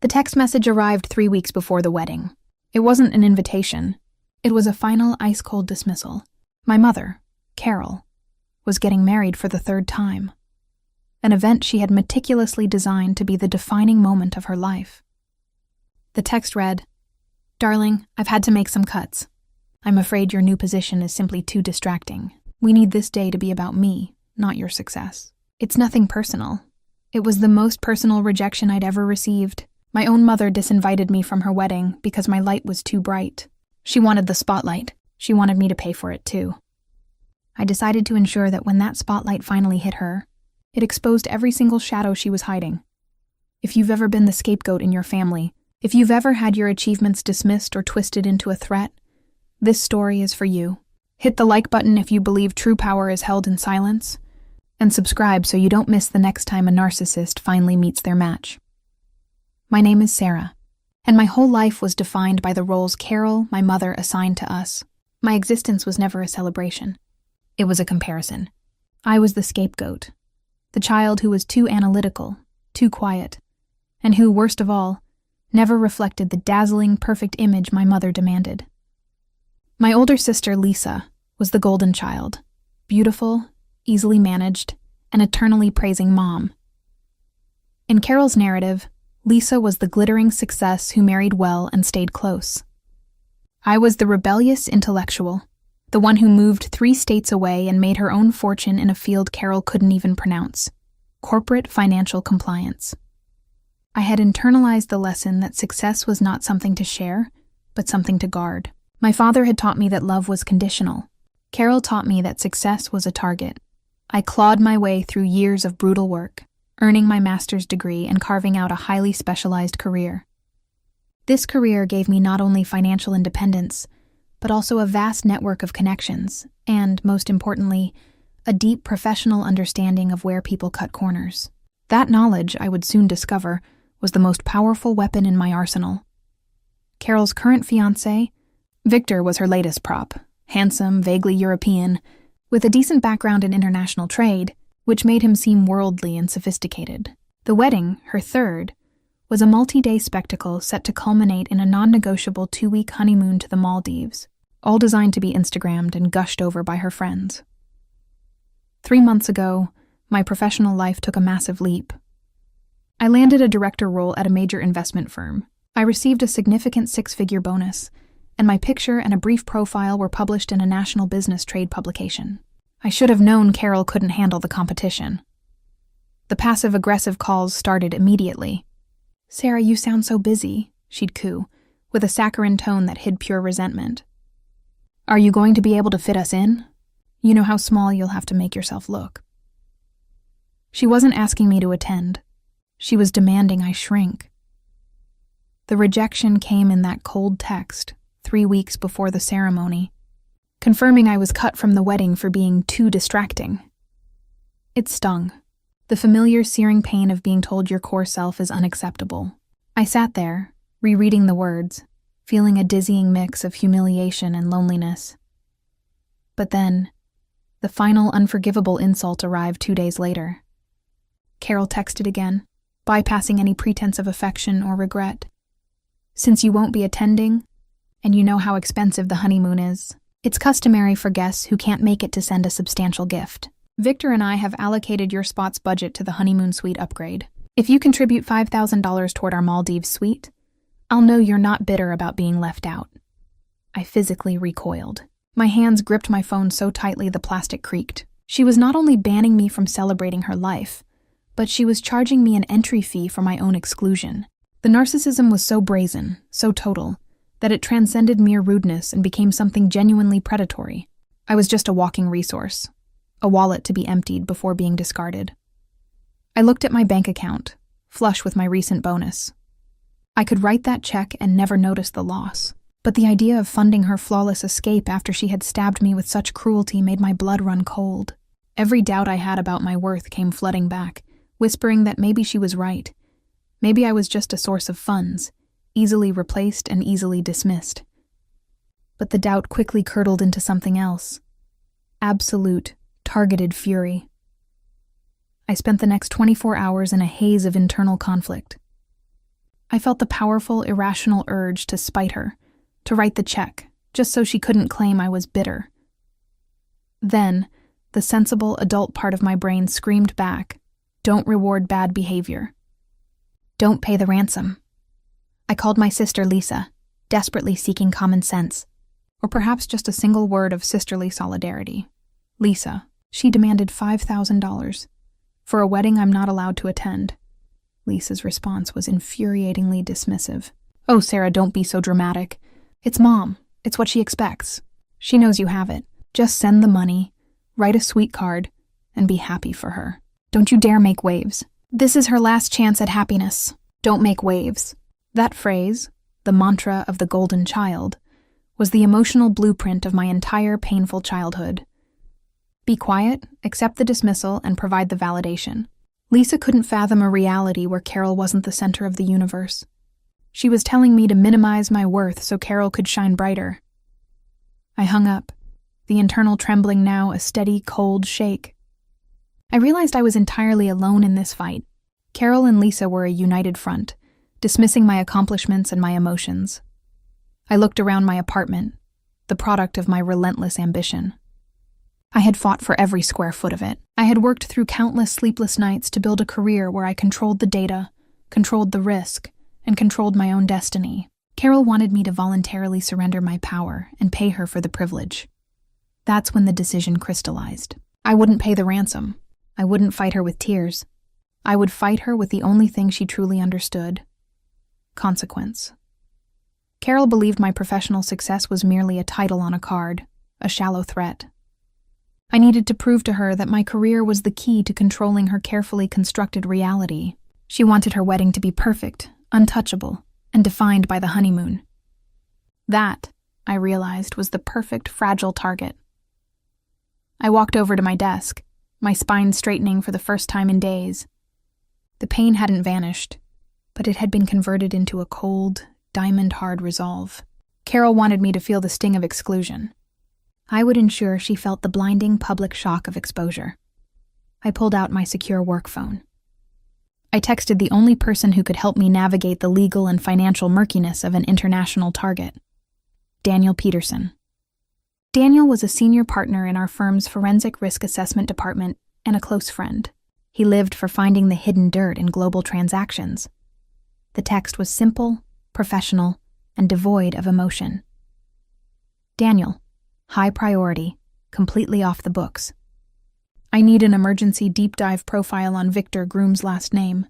The text message arrived 3 weeks before the wedding. It wasn't an invitation. It was a final ice-cold dismissal. My mother, Carol, was getting married for the 3rd time. An event she had meticulously designed to be the defining moment of her life. The text read, "Darling, I've had to make some cuts. I'm afraid your new position is simply too distracting. We need this day to be about me, not your success." It's nothing personal. It was the most personal rejection I'd ever received. My own mother disinvited me from her wedding because my light was too bright. She wanted the spotlight. She wanted me to pay for it too. I decided to ensure that when that spotlight finally hit her, it exposed every single shadow she was hiding. If you've ever been the scapegoat in your family, if you've ever had your achievements dismissed or twisted into a threat, this story is for you. Hit the like button if you believe true power is held in silence, and subscribe so you don't miss the next time a narcissist finally meets their match. My name is Sarah, and my whole life was defined by the roles Carol, my mother, assigned to us. My existence was never a celebration. It was a comparison. I was the scapegoat, the child who was too analytical, too quiet, and who, worst of all, never reflected the dazzling, perfect image my mother demanded. My older sister, Lisa, was the golden child, beautiful, easily managed, and eternally praising mom. In Carol's narrative, Lisa was the glittering success who married well and stayed close. I was the rebellious intellectual, the one who moved 3 states away and made her own fortune in a field Carol couldn't even pronounce: corporate financial compliance. I had internalized the lesson that success was not something to share, but something to guard. My father had taught me that love was conditional. Carol taught me that success was a target. I clawed my way through years of brutal work, earning my master's degree and carving out a highly specialized career. This career gave me not only financial independence, but also a vast network of connections, and, most importantly, a deep professional understanding of where people cut corners. That knowledge, I would soon discover, was the most powerful weapon in my arsenal. Carol's current fiancé, Victor, was her latest prop, handsome, vaguely European, with a decent background in international trade, which made him seem worldly and sophisticated. The wedding, her 3rd, was a multi-day spectacle set to culminate in a non-negotiable 2-week honeymoon to the Maldives, all designed to be Instagrammed and gushed over by her friends. 3 months ago, my professional life took a massive leap. I landed a director role at a major investment firm. I received a significant 6-figure bonus, and my picture and a brief profile were published in a national business trade publication. I should have known Carol couldn't handle the competition. The passive-aggressive calls started immediately. "Sarah, you sound so busy," she'd coo, with a saccharine tone that hid pure resentment. "Are you going to be able to fit us in? You know how small you'll have to make yourself look." She wasn't asking me to attend. She was demanding I shrink. The rejection came in that cold text, 3 weeks before the ceremony, confirming I was cut from the wedding for being too distracting. It stung. The familiar searing pain of being told your core self is unacceptable. I sat there, rereading the words, feeling a dizzying mix of humiliation and loneliness. But then, the final unforgivable insult arrived 2 days later. Carol texted again, bypassing any pretense of affection or regret. "Since you won't be attending, and you know how expensive the honeymoon is, it's customary for guests who can't make it to send a substantial gift. Victor and I have allocated your spot's budget to the honeymoon suite upgrade. If you contribute $5,000 toward our Maldives suite, I'll know you're not bitter about being left out." I physically recoiled. My hands gripped my phone so tightly the plastic creaked. She was not only banning me from celebrating her life, but she was charging me an entry fee for my own exclusion. The narcissism was so brazen, so total, that it transcended mere rudeness and became something genuinely predatory. I was just a walking resource, a wallet to be emptied before being discarded. I looked at my bank account, flush with my recent bonus. I could write that check and never notice the loss, but the idea of funding her flawless escape after she had stabbed me with such cruelty made my blood run cold. Every doubt I had about my worth came flooding back, whispering that maybe she was right. Maybe I was just a source of funds, easily replaced and easily dismissed. But the doubt quickly curdled into something else. Absolute, targeted fury. I spent the next 24 hours in a haze of internal conflict. I felt the powerful, irrational urge to spite her, to write the check, just so she couldn't claim I was bitter. Then, the sensible adult part of my brain screamed back, "Don't reward bad behavior. Don't pay the ransom." I called my sister Lisa, desperately seeking common sense, or perhaps just a single word of sisterly solidarity. Lisa, she demanded $5,000 for a wedding I'm not allowed to attend. Lisa's response was infuriatingly dismissive. "Oh, Sarah, don't be so dramatic. It's Mom. It's what she expects. She knows you have it. Just send the money, write a sweet card, and be happy for her. Don't you dare make waves. This is her last chance at happiness. Don't make waves." That phrase, the mantra of the golden child, was the emotional blueprint of my entire painful childhood. Be quiet, accept the dismissal, and provide the validation. Lisa couldn't fathom a reality where Carol wasn't the center of the universe. She was telling me to minimize my worth so Carol could shine brighter. I hung up, the internal trembling now a steady, cold shake. I realized I was entirely alone in this fight. Carol and Lisa were a united front, dismissing my accomplishments and my emotions. I looked around my apartment, the product of my relentless ambition. I had fought for every square foot of it. I had worked through countless sleepless nights to build a career where I controlled the data, controlled the risk, and controlled my own destiny. Carol wanted me to voluntarily surrender my power and pay her for the privilege. That's when the decision crystallized. I wouldn't pay the ransom. I wouldn't fight her with tears. I would fight her with the only thing she truly understood: consequence. Carol believed my professional success was merely a title on a card, a shallow threat. I needed to prove to her that my career was the key to controlling her carefully constructed reality. She wanted her wedding to be perfect, untouchable, and defined by the honeymoon. That, I realized, was the perfect fragile target. I walked over to my desk, my spine straightening for the first time in days. The pain hadn't vanished, but it had been converted into a cold, diamond-hard resolve. Carol wanted me to feel the sting of exclusion. I would ensure she felt the blinding public shock of exposure. I pulled out my secure work phone. I texted the only person who could help me navigate the legal and financial murkiness of an international target: Daniel Peterson. Daniel was a senior partner in our firm's forensic risk assessment department and a close friend. He lived for finding the hidden dirt in global transactions. The text was simple, professional, and devoid of emotion. Daniel, high priority, completely off the books. I need an emergency deep dive profile on Victor Groom's last name.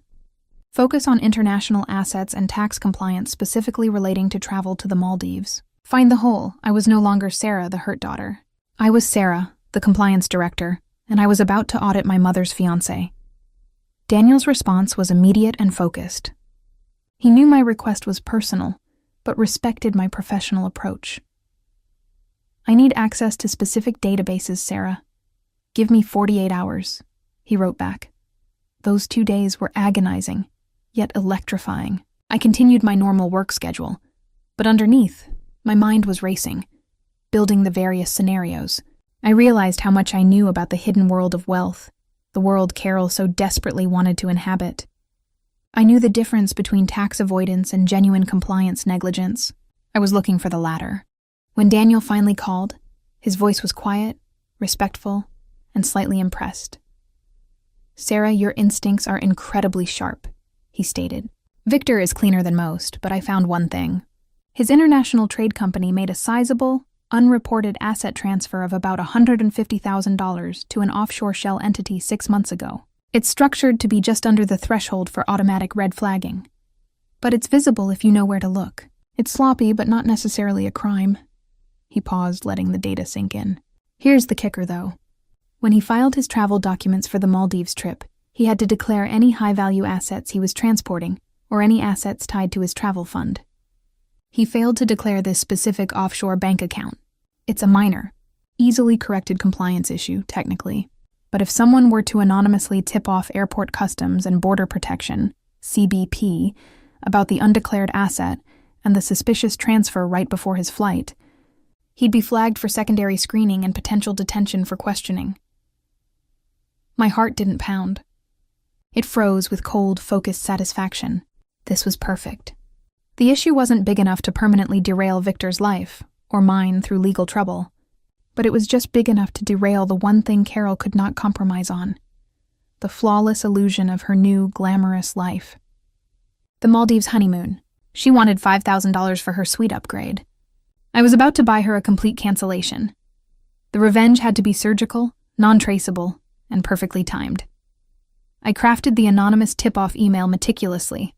Focus on international assets and tax compliance specifically relating to travel to the Maldives. Find the hole. I was no longer Sarah, the hurt daughter. I was Sarah, the compliance director, and I was about to audit my mother's fiancé. Daniel's response was immediate and focused. He knew my request was personal, but respected my professional approach. I need access to specific databases, Sarah. Give me 48 hours, he wrote back. Those 2 days were agonizing, yet electrifying. I continued my normal work schedule, but underneath, my mind was racing, building the various scenarios. I realized how much I knew about the hidden world of wealth, the world Carol so desperately wanted to inhabit. I knew the difference between tax avoidance and genuine compliance negligence. I was looking for the latter. When Daniel finally called, his voice was quiet, respectful, and slightly impressed. "Sarah, your instincts are incredibly sharp," he stated. "Victor is cleaner than most, but I found one thing. His international trade company made a sizable, unreported asset transfer of about $150,000 to an offshore shell entity 6 months ago. It's structured to be just under the threshold for automatic red flagging. But it's visible if you know where to look. It's sloppy, but not necessarily a crime." He paused, letting the data sink in. Here's the kicker, though. When he filed his travel documents for the Maldives trip, he had to declare any high-value assets he was transporting, or any assets tied to his travel fund. He failed to declare this specific offshore bank account. It's a minor, easily corrected compliance issue, technically. But if someone were to anonymously tip off Airport Customs and Border Protection, CBP, about the undeclared asset and the suspicious transfer right before his flight, he'd be flagged for secondary screening and potential detention for questioning. My heart didn't pound. It froze with cold, focused satisfaction. This was perfect. The issue wasn't big enough to permanently derail Victor's life, or mine through legal trouble, but it was just big enough to derail the one thing Carol could not compromise on: the flawless illusion of her new, glamorous life. The Maldives honeymoon. She wanted $5,000 for her suite upgrade. I was about to buy her a complete cancellation. The revenge had to be surgical, non-traceable, and perfectly timed. I crafted the anonymous tip-off email meticulously.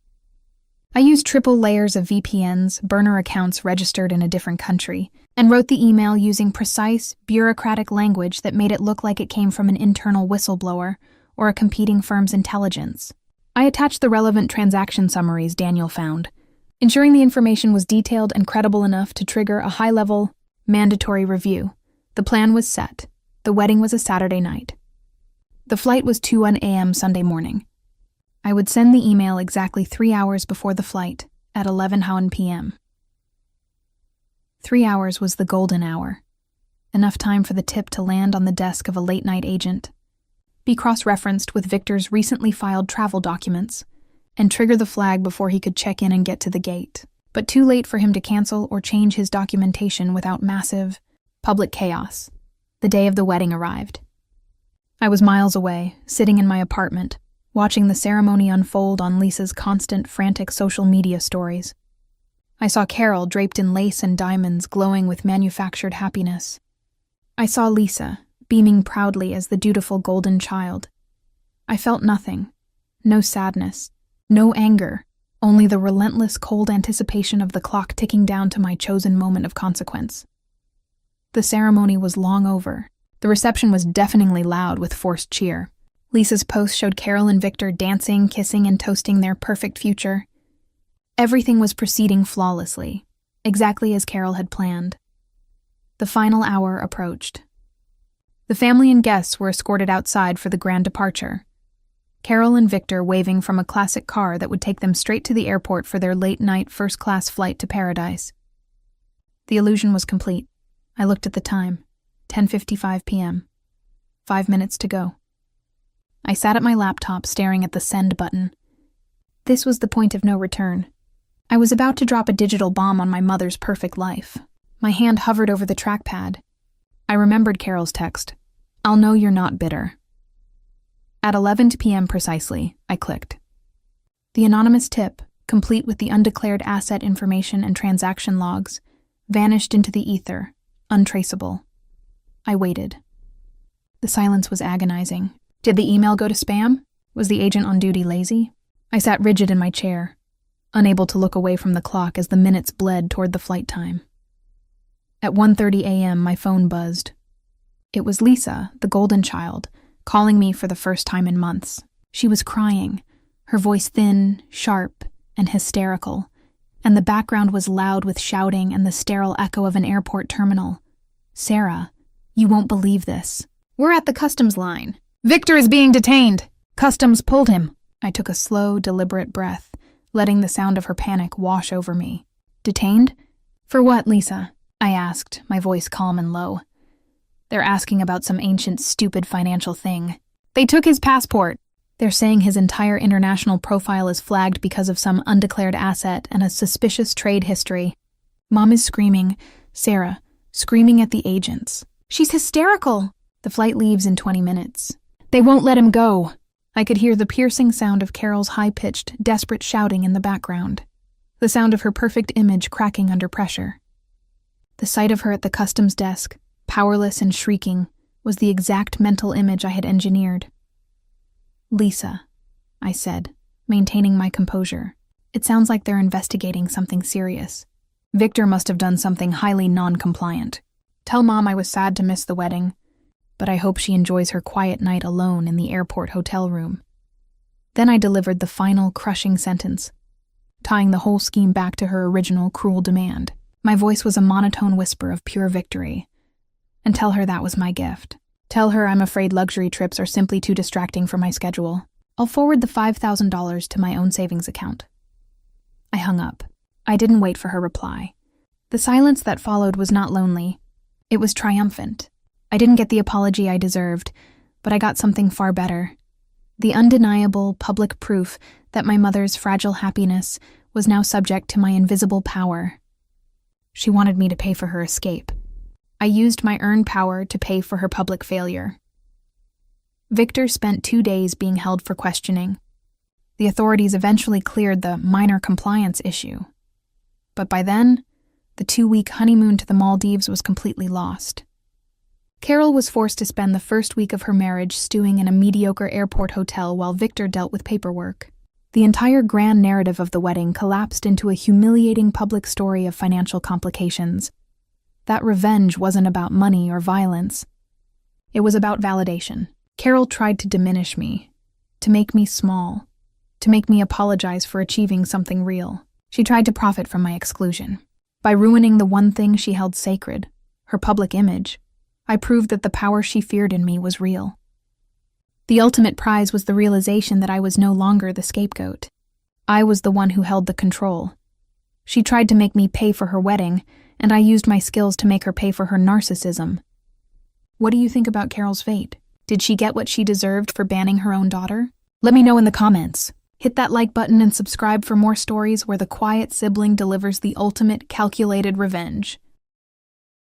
I used triple layers of VPNs, burner accounts registered in a different country, and wrote the email using precise, bureaucratic language that made it look like it came from an internal whistleblower or a competing firm's intelligence. I attached the relevant transaction summaries Daniel found, ensuring the information was detailed and credible enough to trigger a high-level, mandatory review. The plan was set. The wedding was a Saturday night. The flight was 2:01 a.m. Sunday morning. I would send the email exactly 3 hours before the flight, at 11:00 p.m. 3 hours was the golden hour. Enough time for the tip to land on the desk of a late-night agent, be cross-referenced with Victor's recently filed travel documents, and trigger the flag before he could check in and get to the gate. But too late for him to cancel or change his documentation without massive, public chaos. The day of the wedding arrived. I was miles away, sitting in my apartment, watching the ceremony unfold on Lisa's constant, frantic social media stories. I saw Carol draped in lace and diamonds, glowing with manufactured happiness. I saw Lisa, beaming proudly as the dutiful golden child. I felt nothing. No sadness. No anger. Only the relentless, cold anticipation of the clock ticking down to my chosen moment of consequence. The ceremony was long over. The reception was deafeningly loud with forced cheer. Lisa's post showed Carol and Victor dancing, kissing, and toasting their perfect future. Everything was proceeding flawlessly, exactly as Carol had planned. The final hour approached. The family and guests were escorted outside for the grand departure. Carol and Victor waving from a classic car that would take them straight to the airport for their late-night first-class flight to paradise. The illusion was complete. I looked at the time. 10:55 p.m. 5 minutes to go. I sat at my laptop staring at the send button. This was the point of no return. I was about to drop a digital bomb on my mother's perfect life. My hand hovered over the trackpad. I remembered Carol's text. "I'll know you're not bitter." At 11 p.m. precisely, I clicked. The anonymous tip, complete with the undeclared asset information and transaction logs, vanished into the ether, untraceable. I waited. The silence was agonizing. Did the email go to spam? Was the agent on duty lazy? I sat rigid in my chair, unable to look away from the clock as the minutes bled toward the flight time. At 1:30 a.m., my phone buzzed. It was Lisa, the golden child, calling me for the first time in months. She was crying, her voice thin, sharp, and hysterical, and the background was loud with shouting and the sterile echo of an airport terminal. "Sarah, you won't believe this. We're at the customs line. Victor is being detained. Customs pulled him." I took a slow, deliberate breath, letting the sound of her panic wash over me. "Detained? For what, Lisa?" I asked, my voice calm and low. "They're asking about some ancient, stupid financial thing. They took his passport. They're saying his entire international profile is flagged because of some undeclared asset and a suspicious trade history." Mom is screaming, Sarah, screaming at the agents. "She's hysterical." "The flight leaves in 20 minutes. They won't let him go." I could hear the piercing sound of Carol's high-pitched, desperate shouting in the background, the sound of her perfect image cracking under pressure. The sight of her at the customs desk, powerless and shrieking, was the exact mental image I had engineered. "Lisa," I said, maintaining my composure. "It sounds like they're investigating something serious. Victor must have done something highly non-compliant. Tell Mom I was sad to miss the wedding, but I hope she enjoys her quiet night alone in the airport hotel room." Then I delivered the final, crushing sentence, tying the whole scheme back to her original cruel demand. My voice was a monotone whisper of pure victory. "And tell her that was my gift. Tell her I'm afraid luxury trips are simply too distracting for my schedule. I'll forward the $5,000 to my own savings account." I hung up. I didn't wait for her reply. The silence that followed was not lonely. It was triumphant. I didn't get the apology I deserved, but I got something far better. The undeniable public proof that my mother's fragile happiness was now subject to my invisible power. She wanted me to pay for her escape. I used my earned power to pay for her public failure. Victor spent 2 days being held for questioning. The authorities eventually cleared the minor compliance issue. But by then, the 2-week honeymoon to the Maldives was completely lost. Carol was forced to spend the first week of her marriage stewing in a mediocre airport hotel while Victor dealt with paperwork. The entire grand narrative of the wedding collapsed into a humiliating public story of financial complications. That revenge wasn't about money or violence. It was about validation. Carol tried to diminish me, to make me small, to make me apologize for achieving something real. She tried to profit from my exclusion. By ruining the one thing she held sacred, her public image, I proved that the power she feared in me was real. The ultimate prize was the realization that I was no longer the scapegoat. I was the one who held the control. She tried to make me pay for her wedding, and I used my skills to make her pay for her narcissism. What do you think about Carol's fate? Did she get what she deserved for banning her own daughter? Let me know in the comments. Hit that like button and subscribe for more stories where the quiet sibling delivers the ultimate calculated revenge.